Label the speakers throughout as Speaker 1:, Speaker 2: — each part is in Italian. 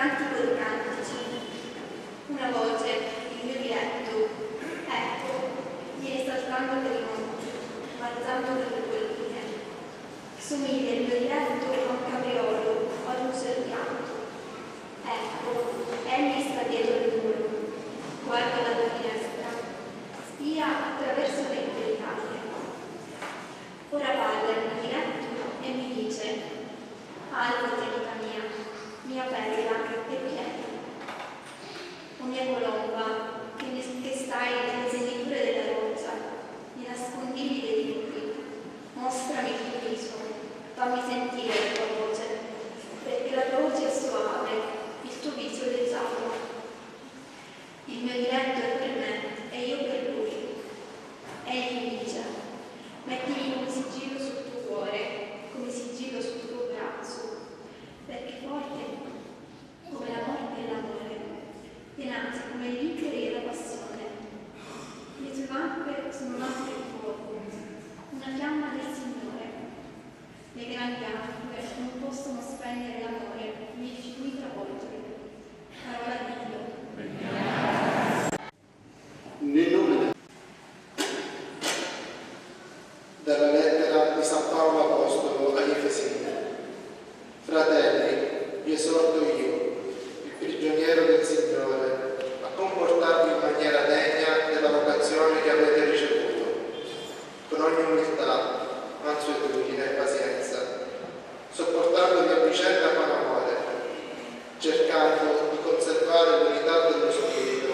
Speaker 1: cantico di cantici. Una voce, il mio diletto, ecco, viene saltando per i monti, balzando per le colline. Somiglia il mio diletto a un capriolo o ad un serpianto. Ecco, egli sta dietro il muro, guarda dalla finestra, spia attraverso le intellicazie. Ora parla il mio diletto e mi dice: alzati, amica mia bella e piena. O mia colomba, che stai nelle semiture della roccia, nei nascondigli dei lupi, mostrami il tuo viso, fammi sentire la tua voce, perché la tua voce è soave, il tuo viso leggiadro. Il mio diletto è per me e io per lui. Egli mi dice: mettimi come sigillo sul tuo cuore, come sigillo sul tuo braccio, perché forte come la morte e l'amore, tenace come l'icari e la passione. Le tue macchie sono macchie di fuoco, una fiamma del Signore. Le grandi acque non possono spegnere l'amore, mi travolgere. Parola di Dio.
Speaker 2: Nel nome del... Dalla lettera di San Paolo Apostolo agli Efesini. Fratelli, vi esorto io, il prigioniero del Signore, a comportarvi in maniera degna della vocazione che avete ricevuto, con ogni umiltà, mansuetudine e pazienza, sopportandovi a vicenda con amore, cercando di conservare l'unità dello Spirito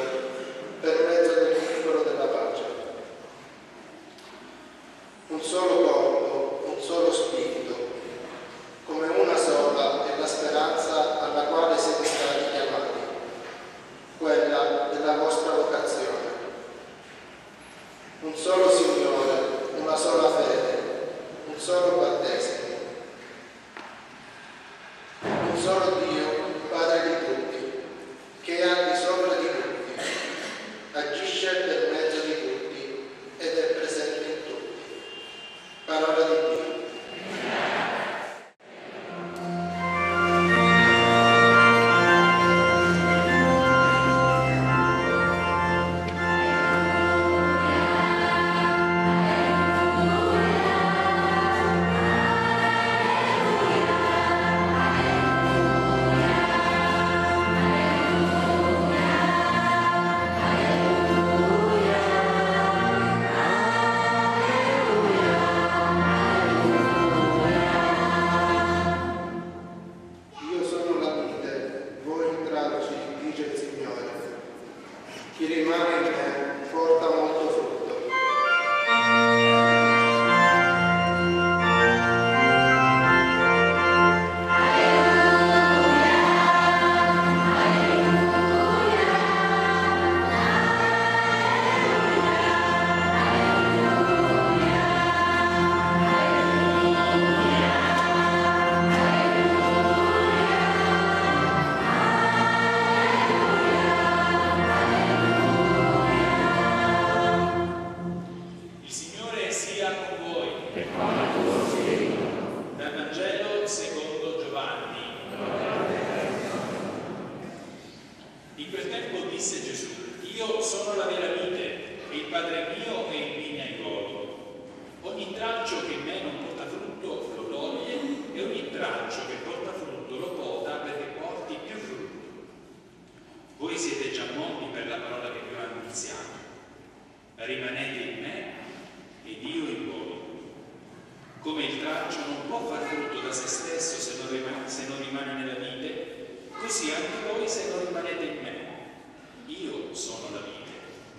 Speaker 2: per mezzo del vincolo della pace. Un solo corpo, un solo spirito, come una sola è la speranza alla quale siete stati chiamati, quella della vostra vocazione. Un solo Signore, una sola fede, un solo battesimo. Un solo Dio, Padre di tutti, che è al di sopra di tutti, agisce per mezzo di tutti ed è presente in tutti. Parola di Dio. Chi rimane in me porta molto frutto.
Speaker 3: In quel tempo disse Gesù: io sono la vera vite, e il Padre mio è il vignaiolo. Ogni tralcio che in me non porta frutto lo toglie, e ogni tralcio che porta frutto lo poda perché porti più frutto. Voi siete già morti per la parola che vi ho annunziato. Rimanete in me ed io in voi. Come il tralcio non può far frutto da se stesso se non rimane nella vite, così anche voi se non rimanete in me. Io sono la vite,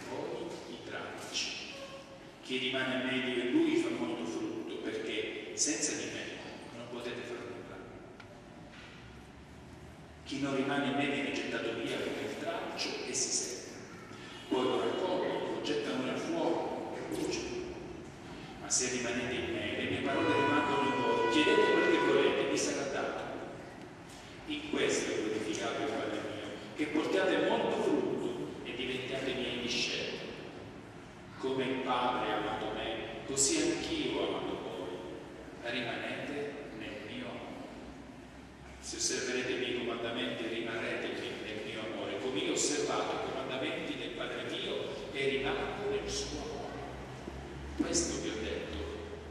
Speaker 3: voi i tralci. Chi rimane a me io e lui fa molto frutto, perché senza di me non potete fare nulla. Chi non rimane in me viene gettato via come il tralcio e si secca. Poi lo raccolgono, lo gettano nel fuoco e bruciano. Ma se rimanete in me, le mie parole rimangono in voi, chiedete quel che volete, vi sarà dato. In questo è glorificato il Padre mio, che portiate molto frutto e diventiate miei discepoli. Come il Padre ha amato me, così anch'io ho amato voi. Rimanete nel mio amore. Se osserverete i miei comandamenti, rimarrete osservato i comandamenti del Padre mio e rimango nel suo amore. Questo vi ho detto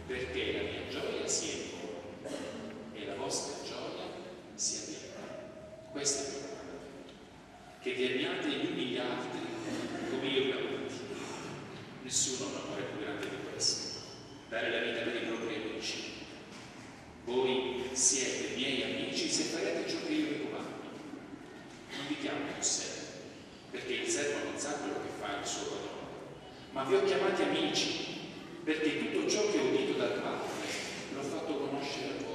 Speaker 3: perché la mia gioia sia in voi e la vostra gioia sia piena. Questo è il mio comandamento, che vi amiate gli uni gli altri come io vi ho amati. Nessuno ha un amore più grande di questo, dare la vita per i propri amici. Voi siete miei amici se farete ciò che io vi comando. Non vi chiamo più servi, perché il servo non sa quello che fa il suo padrone, ma vi ho chiamati amici, perché tutto ciò che ho udito dal Padre l'ho fatto conoscere a voi.